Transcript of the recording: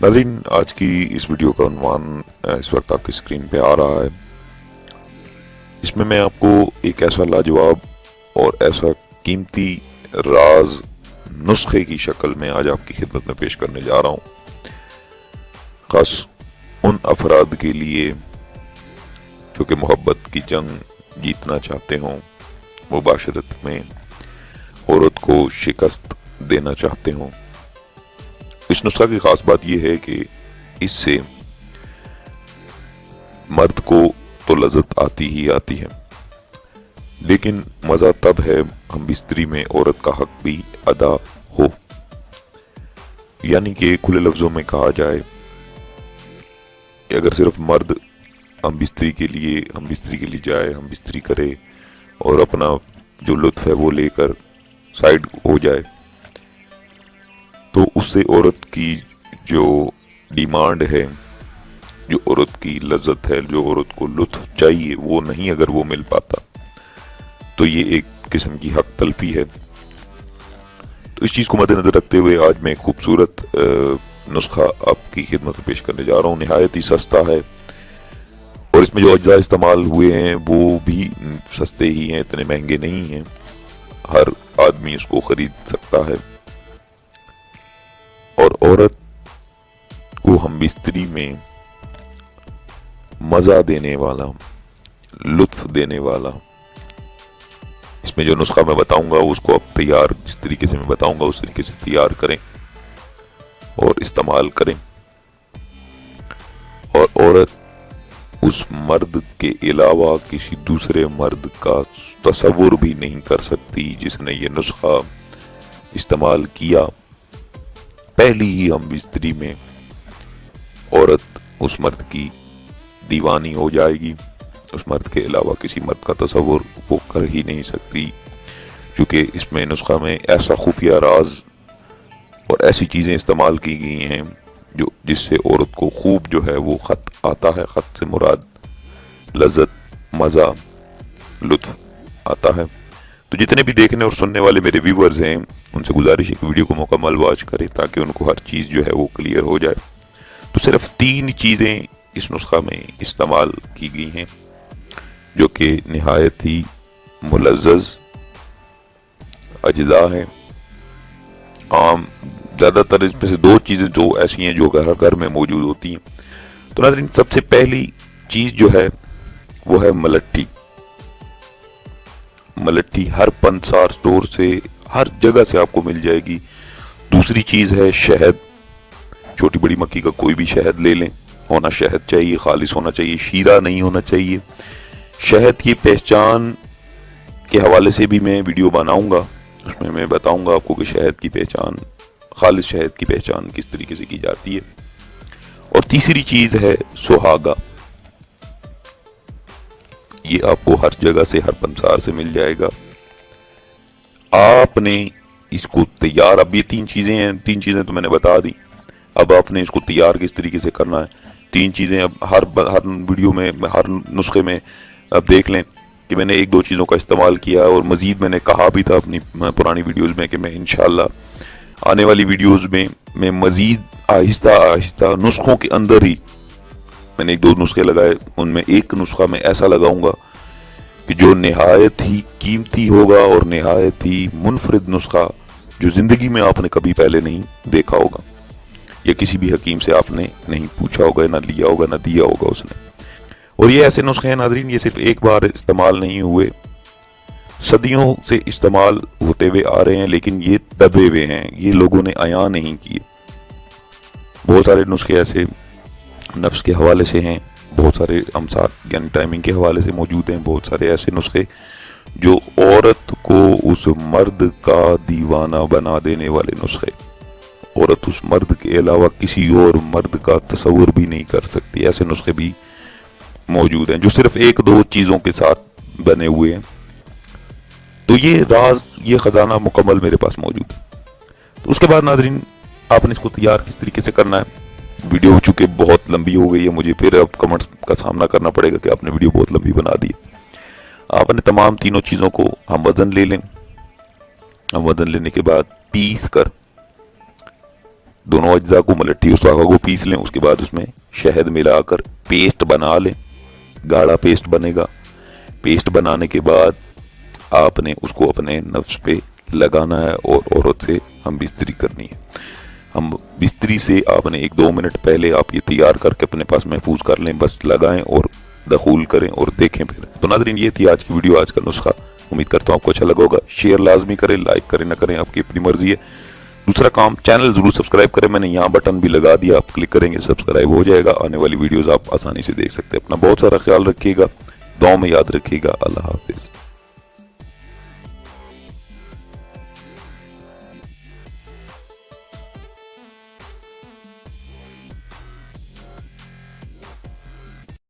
नाज़रीन, आज की इस वीडियो का उन्वान इस वक्त आपकी स्क्रीन पे आ रहा है। इसमें मैं आपको एक ऐसा लाजवाब और ऐसा कीमती राज नुस्खे की शक्ल में आज आपकी खिदमत में पेश करने जा रहा हूँ, खास उन अफराद के लिए जो कि मोहब्बत की जंग जीतना चाहते हों, मुबाशरत में औरत को शिकस्त देना चाहते हों। इस नुस्खा की खास बात यह है कि इससे मर्द को तो लज्जत आती ही आती है, लेकिन मजा तब है हम बिस्तरी में औरत का हक भी अदा हो। यानी कि खुले लफ्जों में कहा जाए कि अगर सिर्फ मर्द हम बिस्तरी के लिए जाए, हम बिस्तरी करे और अपना जो लुत्फ है वो लेकर साइड हो जाए, तो उससे औरत की जो डिमांड है, जो औरत की लज्जत है, जो औरत को लुत्फ चाहिए, वो नहीं अगर वो मिल पाता तो ये एक किस्म की हक तलफी है। तो इस चीज़ को मद्देनजर रखते हुए आज मैं एक खूबसूरत नुस्खा आपकी खिदमत में पेश करने जा रहा हूँ। निहायत ही सस्ता है और इसमें जो अज्जा इस्तेमाल हुए हैं वो भी सस्ते ही हैं, इतने महंगे नहीं हैं, हर आदमी इसको खरीद सकता है। और औरत को हम बिस्तरी में मजा देने वाला, लुत्फ देने वाला, इसमें जो नुस्खा मैं बताऊंगा उसको आप तैयार, जिस तरीके से मैं बताऊंगा उस तरीके से तैयार करें और इस्तेमाल करें। और औरत उस मर्द के अलावा किसी दूसरे मर्द का तसव्वुर भी नहीं कर सकती जिसने ये नुस्खा इस्तेमाल किया। पहली ही हम बिस्तरी में औरत उस मर्द की दीवानी हो जाएगी, उस मर्द के अलावा किसी मर्द का तसव्वुर वो कर ही नहीं सकती, क्योंकि इसमें नुस्खा में ऐसा खुफिया राज और ऐसी चीज़ें इस्तेमाल की गई हैं जो जिससे औरत को खूब जो है वो खत आता है। खत से मुराद लज्जत, मज़ा, लुत्फ आता है। तो जितने भी देखने और सुनने वाले मेरे व्यूअर्स हैं उनसे गुजारिश है कि वीडियो को मुकम्मल वॉच करें ताकि उनको हर चीज़ जो है वो क्लियर हो जाए। तो सिर्फ 3 चीज़ें इस नुस्खा में इस्तेमाल की गई हैं जो कि निहायत ही मुलज़्ज़ज़ अज्जा हैं। आम ज़्यादातर इसमें से 2 चीज़ें जो ऐसी हैं जो घर में मौजूद होती हैं। तो नाज़रीन, सबसे पहली चीज़ जो है वो है मलट्ठी। मलट्ठी हर पंसार स्टोर से, हर जगह से आपको मिल जाएगी। दूसरी चीज़ है शहद। छोटी बड़ी मक्की का कोई भी शहद ले लें, होना शहद चाहिए, खालिस होना चाहिए, शीरा नहीं होना चाहिए। शहद की पहचान के हवाले से भी मैं वीडियो बनाऊंगा, उसमें मैं बताऊंगा आपको कि शहद की पहचान, खालिस शहद की पहचान किस तरीके से की जाती है। और तीसरी चीज़ है सुहागा। ये आपको हर जगह से, हर पंसार से मिल जाएगा। आपने इसको तैयार, अब ये 3 चीज़ें हैं, 3 चीज़ें तो मैंने बता दी। अब आपने इसको तैयार किस तरीके से करना है, 3 चीज़ें अब हर वीडियो में, हर नुस्खे में अब देख लें कि मैंने 1-2 चीज़ों का इस्तेमाल किया और मज़ीद मैंने कहा भी था अपनी पुरानी वीडियोज़ में कि मैं इंशाअल्लाह आने वाली वीडियोज़ में मैं मज़ीद आहिस्ता आहिस्ता नुस्खों के अंदर ही, मैंने 1-2 नुस्खे लगाए, उनमें एक नुस्खा मैं ऐसा लगाऊंगा कि जो निहायत ही कीमती होगा और निहायत ही मुनफरिद नुस्खा जो ज़िंदगी में आपने कभी पहले नहीं देखा होगा या किसी भी हकीम से आपने नहीं पूछा होगा, ना लिया होगा, ना दिया होगा उसने। और ये ऐसे नुस्खे हैं नाज़रीन, ये सिर्फ एक बार इस्तेमाल नहीं हुए, सदियों से इस्तेमाल होते हुए आ रहे हैं, लेकिन ये दबे हुए हैं, ये लोगों ने अया नहीं किए। बहुत सारे नुस्खे ऐसे नफ्स के हवाले से हैं, बहुत सारे अमसार यानी टाइमिंग के हवाले से मौजूद हैं, बहुत सारे ऐसे नुस्खे जो औरत को उस मर्द का दीवाना बना देने वाले नुस्खे, औरत उस मर्द के अलावा किसी और मर्द का तसव्वुर भी नहीं कर सकती, ऐसे नुस्खे भी मौजूद हैं जो सिर्फ 1-2 चीज़ों के साथ बने हुए हैं। तो ये राज, ये खजाना मुकम्मल मेरे पास मौजूद है। तो उसके बाद नाज़रीन, आपने इसको तैयार किस तरीके से करना है। वीडियो चूँकि बहुत लंबी हो गई है, मुझे फिर अब कमेंट्स का सामना करना पड़ेगा कि आपने वीडियो बहुत लंबी बना दी। आपने तमाम तीनों चीज़ों को हम वज़न ले लें। हम वज़न लेने के बाद पीस कर दोनों अज्जा को मलट्ठी और स्वागा को पीस लें। उसके बाद उसमें शहद मिलाकर पेस्ट बना लें, गाढ़ा पेस्ट बनेगा। पेस्ट बनाने के बाद आपने उसको अपने नफ्स पे लगाना है और औरत से हम बिस्तरी करनी है। हम बिस्तरी से आपने 1-2 मिनट पहले आप ये तैयार करके अपने पास महफूज कर लें, बस लगाएं और दखूल करें और देखें फिर। तो नाज़रीन, ये थी आज की वीडियो, आज का नुस्खा। उम्मीद करता हूँ आपको अच्छा लगा होगा। शेयर लाजमी करें, लाइक करें ना करें आपकी अपनी मर्जी है। दूसरा काम, चैनल जरूर सब्सक्राइब करें, मैंने यहाँ बटन भी लगा दिया, आप क्लिक करेंगे सब्सक्राइब हो जाएगा। आने वाली वीडियोस आप आसानी से देख सकते हैं। अपना बहुत सारा ख्याल रखिएगा, दुआ में याद रखिएगा। अल्लाह हाफिज़।